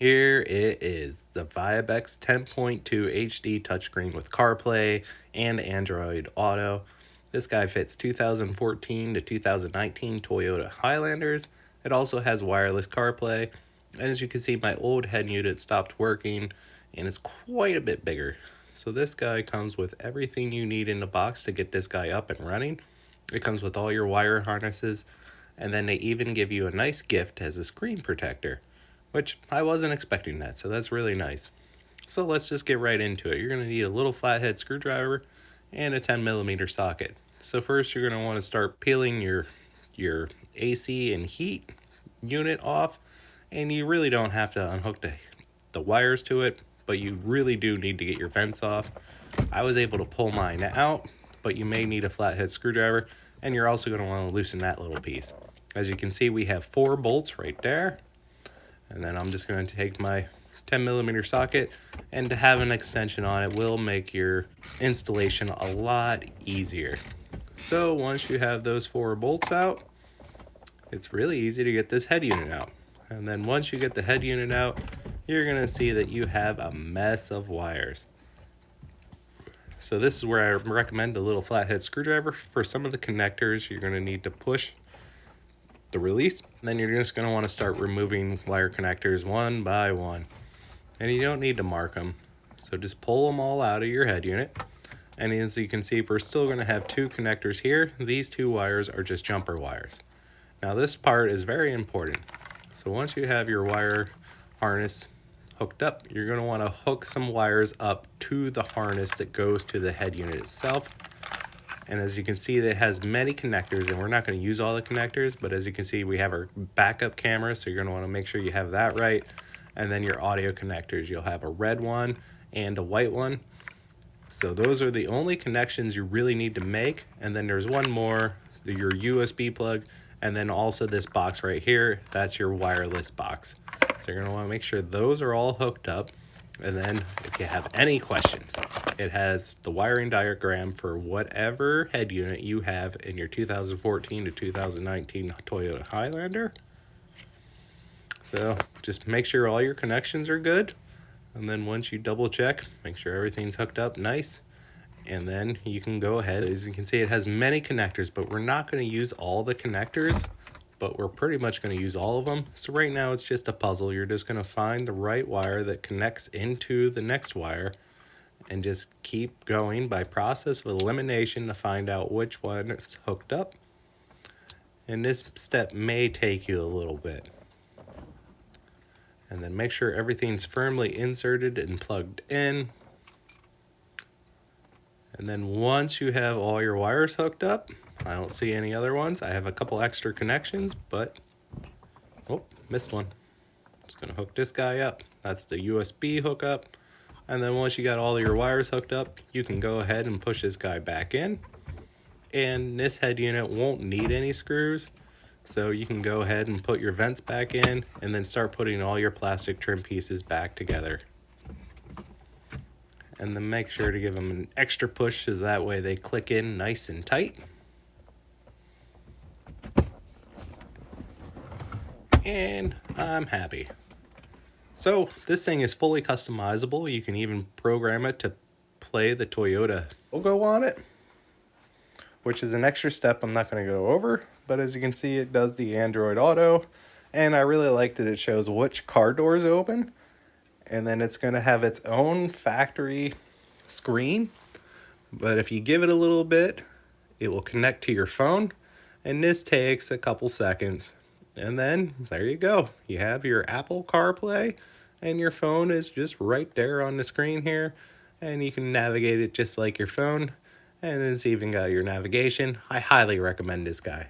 Here it is, the ViaBecs 10.2 HD touchscreen with CarPlay and Android Auto. This guy fits 2014 to 2019 Toyota Highlanders. It also has wireless CarPlay. And as you can see, my old head unit stopped working and it's quite a bit bigger. So this guy comes with everything you need in the box to get this guy up and running. It comes with all your wire harnesses, and then they even give you a nice gift as a screen protector, which I wasn't expecting that, so that's really nice. So let's just get right into it. You're going to need a little flathead screwdriver and a 10mm socket. So first you're going to want to start peeling your AC and heat unit off, and you really don't have to unhook the wires to it, but you really do need to get your vents off. I was able to pull mine out, but you may need a flathead screwdriver, and you're also going to want to loosen that little piece. As you can see, we have 4 bolts right there. And then I'm just going to take my 10mm socket, and to have an extension on it will make your installation a lot easier. So once you have those 4 bolts out, it's really easy to get this head unit out. And then once you get the head unit out, you're going to see that you have a mess of wires. So this is where I recommend a little flathead screwdriver. For some of the connectors, you're going to need to push the release, and then you're just going to want to start removing wire connectors one by one, and you don't need to mark them, so just pull them all out of your head unit. And as you can see, we're still going to have 2 connectors here. These 2 wires are just jumper wires. Now this part is very important. So once you have your wire harness hooked up, you're going to want to hook some wires up to the harness that goes to the head unit itself. And as you can see, it has many connectors, and we're not going to use all the connectors, but as you can see, we have our backup camera, so you're going to want to make sure you have that right. And then your audio connectors, you'll have a red one and a white one. So those are the only connections you really need to make. And then there's one more, your USB plug, and then also this box right here, that's your wireless box. So you're going to want to make sure those are all hooked up. And then if you have any questions, it has the wiring diagram for whatever head unit you have in your 2014 to 2019 Toyota Highlander. So just make sure all your connections are good. And then once you double check, make sure everything's hooked up nice. And then you can go ahead. So as you can see, it has many connectors, but we're not going to use all the connectors, but we're pretty much going to use all of them. So right now it's just a puzzle. You're just going to find the right wire that connects into the next wire and just keep going by process of elimination to find out which one is hooked up. And this step may take you a little bit. And then make sure everything's firmly inserted and plugged in. And then once you have all your wires hooked up, I don't see any other ones. I have a couple extra connections, but oh, missed one. Just gonna hook this guy up. That's the USB hookup. And then once you got all your wires hooked up, you can go ahead and push this guy back in. And this head unit won't need any screws. So you can go ahead and put your vents back in and then start putting all your plastic trim pieces back together. And then make sure to give them an extra push so that way they click in nice and tight. And I'm happy. So this thing is fully customizable. You can even program it to play the Toyota logo on it, which is an extra step I'm not going to go over. But as you can see, it does the Android Auto. And I really like that it shows which car doors open. And then it's going to have its own factory screen. But if you give it a little bit, it will connect to your phone. And this takes a couple seconds. And then there you go. You have your Apple CarPlay, and your phone is just right there on the screen here. And you can navigate it just like your phone. And it's even got your navigation. I highly recommend this guy.